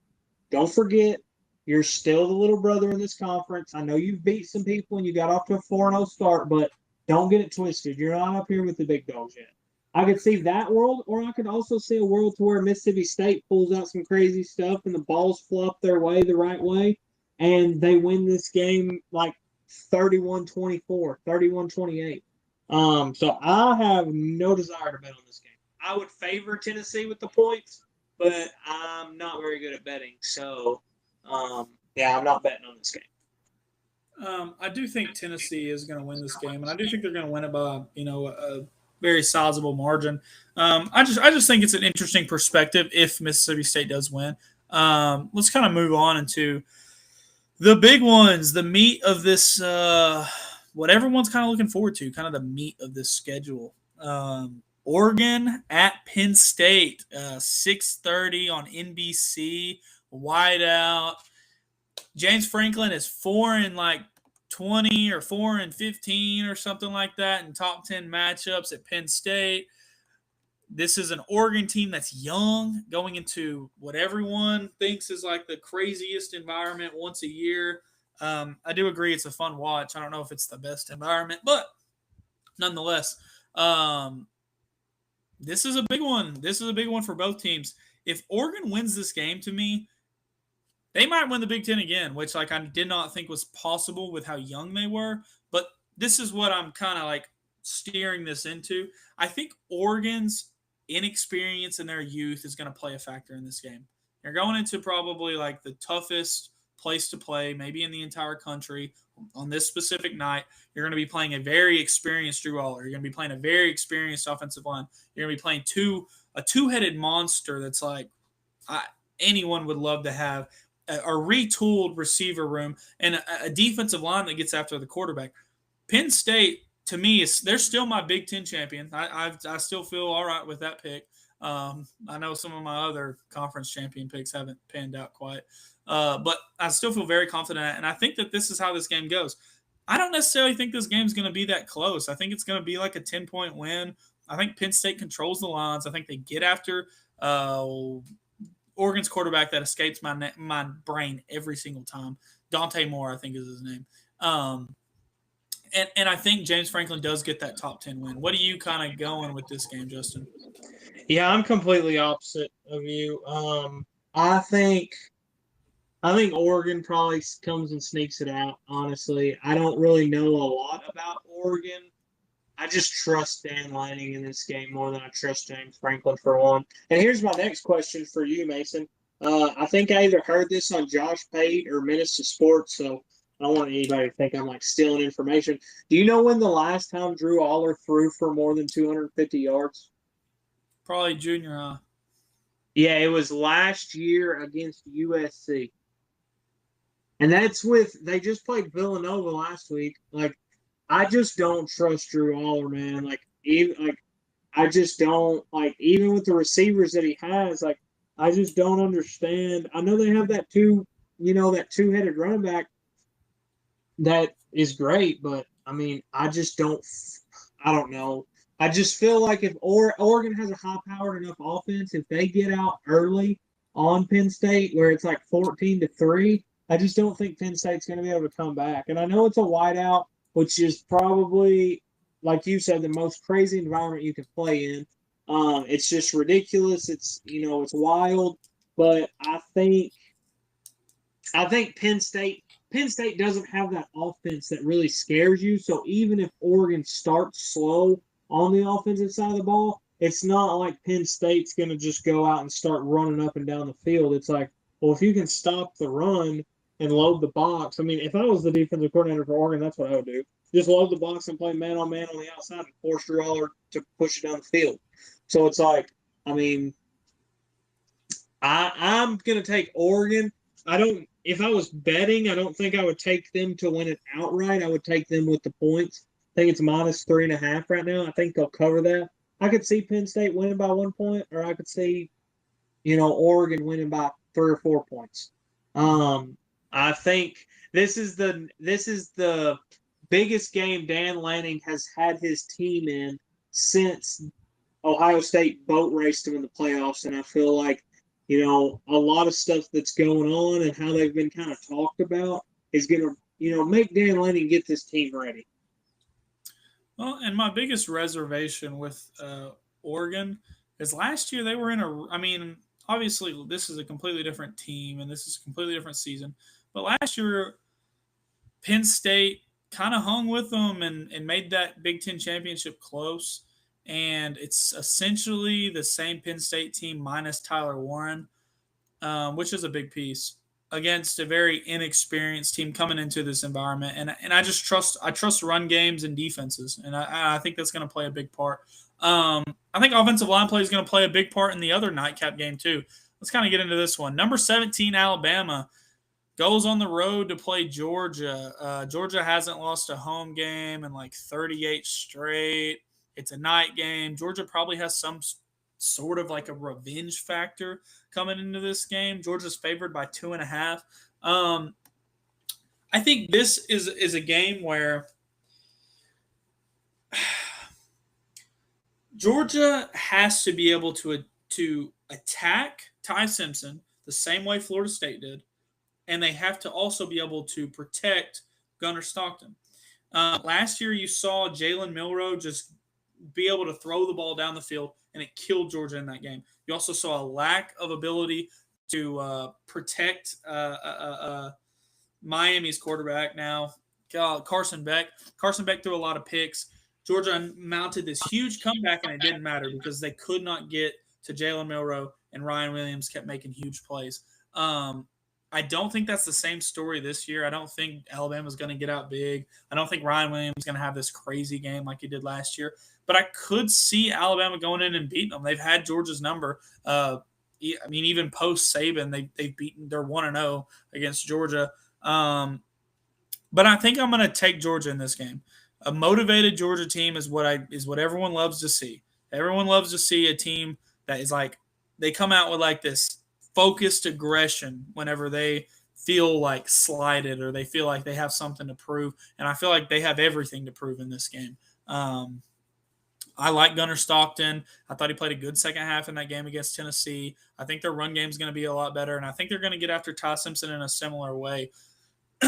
don't forget, you're still the little brother in this conference. I know you've beat some people and you got off to a 4-0 start, but don't get it twisted. You're not up here with the big dogs yet. I could see that world, or I could also see a world to where Mississippi State pulls out some crazy stuff and the balls flop their way the right way, and they win this game like 31-24, 31-28. So I have no desire to bet on this game. I would favor Tennessee with the points, but I'm not very good at betting. So, I'm not betting on this game. I do think Tennessee is going to win this game, and I do think they're going to win it by a very sizable margin. I just think it's an interesting perspective if Mississippi State does win. Let's kind of move on into the big ones, the meat of this. What everyone's kind of looking forward to, kind of the meat of this schedule. Oregon at Penn State, 6:30 on NBC, wide out. James Franklin is 4-20 or 4-15 or something like that in top 10 matchups at Penn State. This is an Oregon team that's young, going into what everyone thinks is like the craziest environment once a year. I do agree it's a fun watch. I don't know if it's the best environment, but nonetheless, this is a big one. This is a big one for both teams. If Oregon wins this game, to me, they might win the Big Ten again, which I did not think was possible with how young they were. But this is what I'm kind of like steering this into. I think Oregon's inexperience in their youth is going to play a factor in this game. They're going into probably like the toughest place to play, maybe in the entire country on this specific night. You're going to be playing a very experienced Drew Aller. You're going to be playing a very experienced offensive line. You're going to be playing a two-headed monster that's like anyone would love to have, a retooled receiver room, and a defensive line that gets after the quarterback. Penn State, to me, they're still my Big Ten champion. I still feel all right with that pick. I know some of my other conference champion picks haven't panned out quite. But I still feel very confident, and I think that this is how this game goes. I don't necessarily think this game's going to be that close. I think it's going to be like a 10-point win. I think Penn State controls the lines. I think they get after Oregon's quarterback that escapes my brain every single time. Dante Moore, I think is his name. And I think James Franklin does get that top 10 win. What are you kind of going with this game, Justin? Yeah, I'm completely opposite of you. I think Oregon probably comes and sneaks it out, honestly. I don't really know a lot about Oregon. I just trust Dan Lanning in this game more than I trust James Franklin, for one. And here's my next question for you, Mason. I think I either heard this on Josh Pate or Menace to Sports, so I don't want anybody to think I'm like stealing information. Do you know when the last time Drew Aller threw for more than 250 yards? Probably junior high. Yeah, it was last year against USC. And they just played Villanova last week. Like, I just don't trust Drew Aller, man. I just don't, even with the receivers that he has, I just don't understand. I know they have that two-headed running back that is great, but, I mean, I don't know. I just feel like if Oregon has a high-powered enough offense, if they get out early on Penn State where it's like 14-3. I just don't think Penn State's going to be able to come back. And I know it's a whiteout, which is probably, like you said, the most crazy environment you can play in. It's just ridiculous. It's wild. But I think Penn State doesn't have that offense that really scares you. So even if Oregon starts slow on the offensive side of the ball, it's not like Penn State's going to just go out and start running up and down the field. It's like, well, if you can stop the run and load the box. I mean, if I was the defensive coordinator for Oregon, that's what I would do. Just load the box and play man on man on the outside and force Drew to push it down the field. So it's like, I mean, I'm going to take Oregon. If I was betting, I don't think I would take them to win it outright. I would take them with the points. I think it's -3.5 right now. I think they'll cover that. I could see Penn State winning by 1 point, or I could see, Oregon winning by 3 or 4 points. I think this is the biggest game Dan Lanning has had his team in since Ohio State boat raced him in the playoffs, and I feel like a lot of stuff that's going on and how they've been kind of talked about is going to, make Dan Lanning get this team ready. Well, and my biggest reservation with Oregon is last year they were I mean, obviously this is a completely different team and this is a completely different season. But last year, Penn State kind of hung with them and made that Big Ten championship close. And it's essentially the same Penn State team minus Tyler Warren, which is a big piece against a very inexperienced team coming into this environment. And I trust run games and defenses, and I think that's going to play a big part. I think offensive line play is going to play a big part in the other nightcap game too. Let's kind of get into this one. Number 17 Alabama goes on the road to play Georgia. Georgia hasn't lost a home game in like 38 straight. It's a night game. Georgia probably has some sort of like a revenge factor coming into this game. Georgia's favored by 2.5. I think this is a game where Georgia has to be able to attack Ty Simpson the same way Florida State did, and they have to also be able to protect Gunnar Stockton. Last year, you saw Jalen Milroe just be able to throw the ball down the field, and it killed Georgia in that game. You also saw a lack of ability to protect Miami's quarterback now, Carson Beck. Carson Beck threw a lot of picks. Georgia mounted this huge comeback, and it didn't matter because they could not get to Jalen Milroe, and Ryan Williams kept making huge plays. I don't think that's the same story this year. I don't think Alabama's going to get out big. I don't think Ryan Williams is going to have this crazy game like he did last year. But I could see Alabama going in and beating them. They've had Georgia's number. I mean, even post Saban, they've beaten. They're 1-0 against Georgia. But I think I'm going to take Georgia in this game. A motivated Georgia team is what everyone loves to see. Everyone loves to see a team that is like they come out with like this focused aggression whenever they feel like slighted or they feel like they have something to prove. And I feel like they have everything to prove in this game. I like Gunnar Stockton. I thought he played a good second half in that game against Tennessee. I think their run game is going to be a lot better, and I think they're going to get after Ty Simpson in a similar way.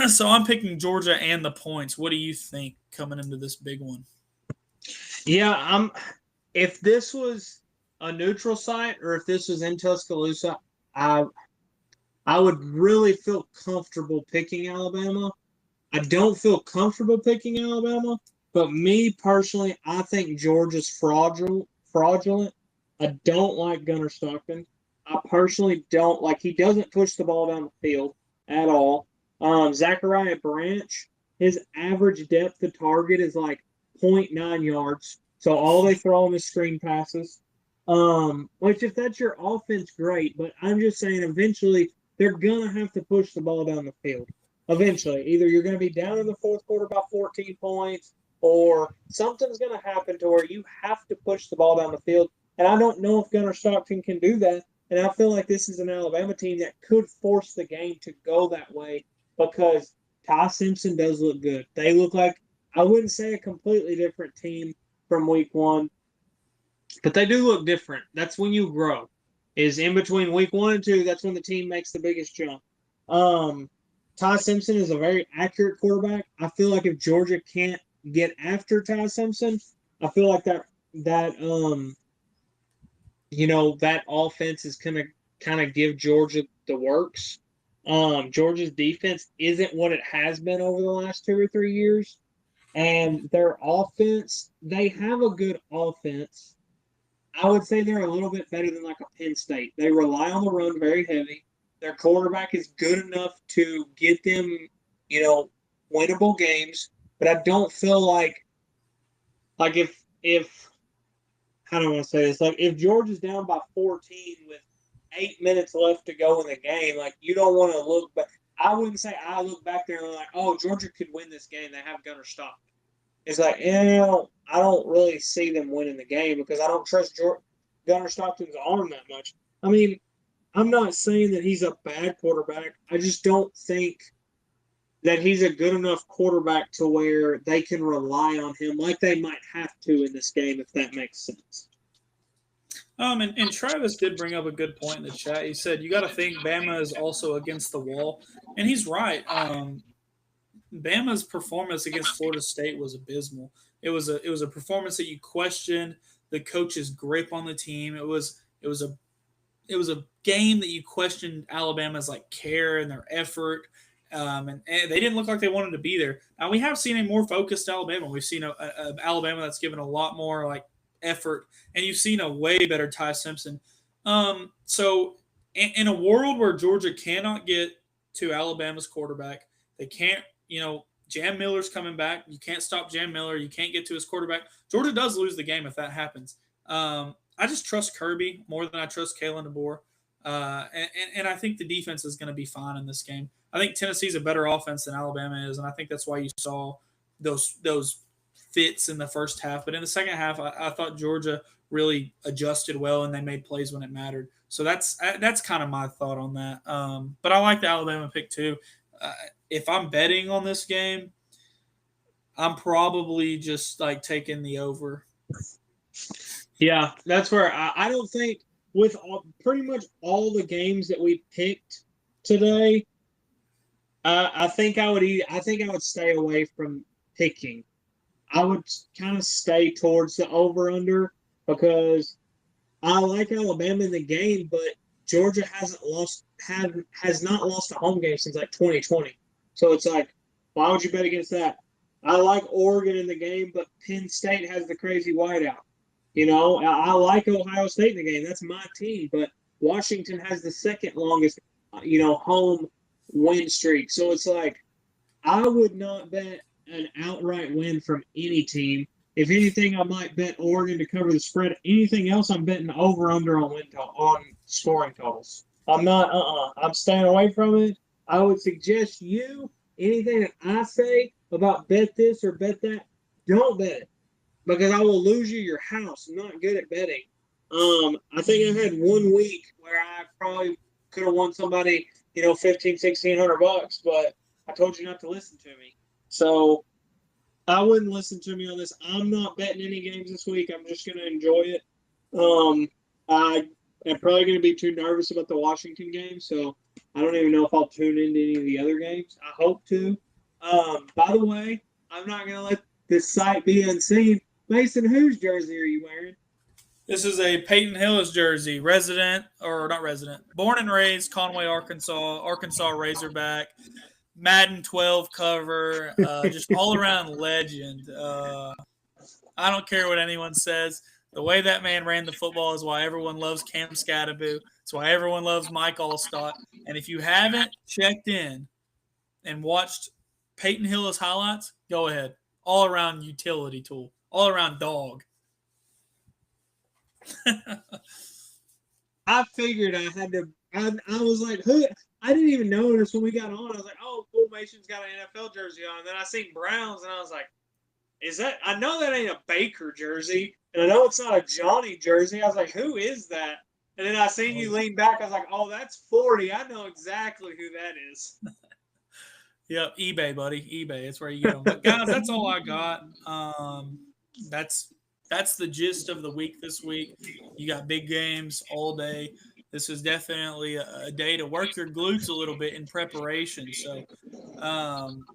So I'm picking Georgia and the points. What do you think coming into this big one? Yeah, if this was a neutral site or if this was in Tuscaloosa, I would really feel comfortable picking Alabama. I don't feel comfortable picking Alabama, but me personally, I think Georgia's fraudulent. I don't like Gunnar Stockton. I personally don't like. He doesn't push the ball down the field at all. Zachariah Branch, his average depth to target is like 0.9 yards. So all they throw him is screen passes. Which if that's your offense, great. But I'm just saying, eventually they're gonna have to push the ball down the field. Eventually, either you're gonna be down in the fourth quarter by 14 points, or something's gonna happen to where you have to push the ball down the field. And I don't know if Gunnar Stockton can do that. And I feel like this is an Alabama team that could force the game to go that way because Ty Simpson does look good. They look like, I wouldn't say a completely different team from week one, but they do look different. That's when you grow. is in between week 1 and 2. That's when the team makes the biggest jump. Ty Simpson is a very accurate quarterback. I feel like if Georgia can't get after Ty Simpson, I feel like that offense is gonna kind of give Georgia the works. Georgia's defense isn't what it has been over the last 2 or 3 years, and their offense, they have a good offense. I would say they're a little bit better than like a Penn State. They rely on the run very heavy. Their quarterback is good enough to get them, winnable games. But I don't feel like if how do I want to say this? Like if Georgia's down by 14 with 8 minutes left to go in the game, like you don't want to look back. I wouldn't say I look back there and like, oh, Georgia could win this game. They have Gunner Stockton. It's like, I don't really see them winning the game because I don't trust Gunner Stockton's arm that much. I mean, I'm not saying that he's a bad quarterback. I just don't think that he's a good enough quarterback to where they can rely on him like they might have to in this game, if that makes sense. And Travis did bring up a good point in the chat. He said, you got to think Bama is also against the wall. And he's right. Bama's performance against Florida State was abysmal. It was a performance that you questioned the coach's grip on the team. It was a game that you questioned Alabama's like care and their effort, and they didn't look like they wanted to be there. Now we have seen a more focused Alabama. We've seen a Alabama that's given a lot more like effort, and you've seen a way better Ty Simpson. So in a world where Georgia cannot get to Alabama's quarterback, they can't. Jam Miller's coming back. You can't stop Jam Miller. You can't get to his quarterback. Georgia does lose the game if that happens. I just trust Kirby more than I trust Kalen DeBoer. And I think the defense is going to be fine in this game. I think Tennessee's a better offense than Alabama is, and I think that's why you saw those fits in the first half. But in the second half, I thought Georgia really adjusted well, and they made plays when it mattered. So that's kind of my thought on that. But I like the Alabama pick too. If I'm betting on this game, I'm probably just like taking the over. Yeah, that's where I don't think with pretty much all the games that we picked today, I think I would stay away from picking. I would kind of stay towards the over under because I like Alabama in the game, but Georgia has not lost a home game since like 2020. So it's like, why would you bet against that? I like Oregon in the game, but Penn State has the crazy whiteout. I like Ohio State in the game. That's my team. But Washington has the second longest, home win streak. So it's like, I would not bet an outright win from any team. If anything, I might bet Oregon to cover the spread. Anything else, I'm betting over under on scoring totals. I'm not. I'm staying away from it. I would suggest anything that I say about bet this or bet that, don't bet it because I will lose you your house. I'm not good at betting. I think I had 1 week where I probably could have won somebody, $1,500-$1,600, but I told you not to listen to me. So I wouldn't listen to me on this. I'm not betting any games this week. I'm just going to enjoy it. I'm probably going to be too nervous about the Washington game, so I don't even know if I'll tune into any of the other games. I hope to. By the way, I'm not going to let this sight be unseen. Mason, whose jersey are you wearing? This is a Peyton Hillis jersey, born and raised Conway, Arkansas Razorback, Madden 12 cover, just all around legend. I don't care what anyone says. The way that man ran the football is why everyone loves Cam Scatterbo. It's why everyone loves Mike Allstott. And if you haven't checked in and watched Peyton Hillis highlights, go ahead. All around utility tool. All around dog. I figured I had to. I was like, who? I didn't even notice when we got on. I was like, oh, cool, Mason's got an NFL jersey on. And then I seen Browns, and I was like, is that? I know that ain't a Baker jersey, and I know it's not a Johnny jersey. I was like, who is that? And then I seen you lean back. I was like, oh, that's 40. I know exactly who that is. Yep, eBay, buddy. eBay. That's where you get them. But guys, that's all I got. That's the gist of the week this week. You got big games all day. This is definitely a day to work your glutes a little bit in preparation. So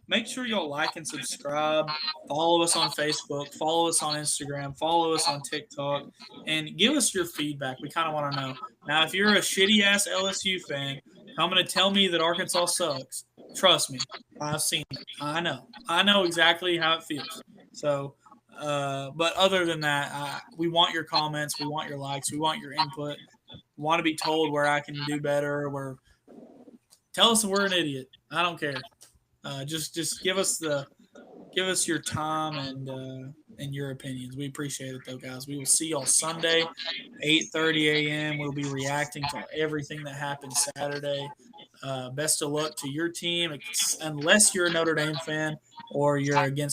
make sure y'all like and subscribe. Follow us on Facebook. Follow us on Instagram. Follow us on TikTok. And give us your feedback. We kind of want to know. Now, if you're a shitty ass LSU fan coming to tell me that Arkansas sucks, trust me, I've seen it. I know. I know exactly how it feels. So, but other than that, we want your comments. We want your likes. We want your input. We want to be told where I can do better. Where tell us we're an idiot. I don't care. Just give us your time and your opinions. We appreciate it though, guys. We will see y'all Sunday, 8:30 a.m. We'll be reacting to everything that happened Saturday. Best of luck to your team, unless you're a Notre Dame fan or you're against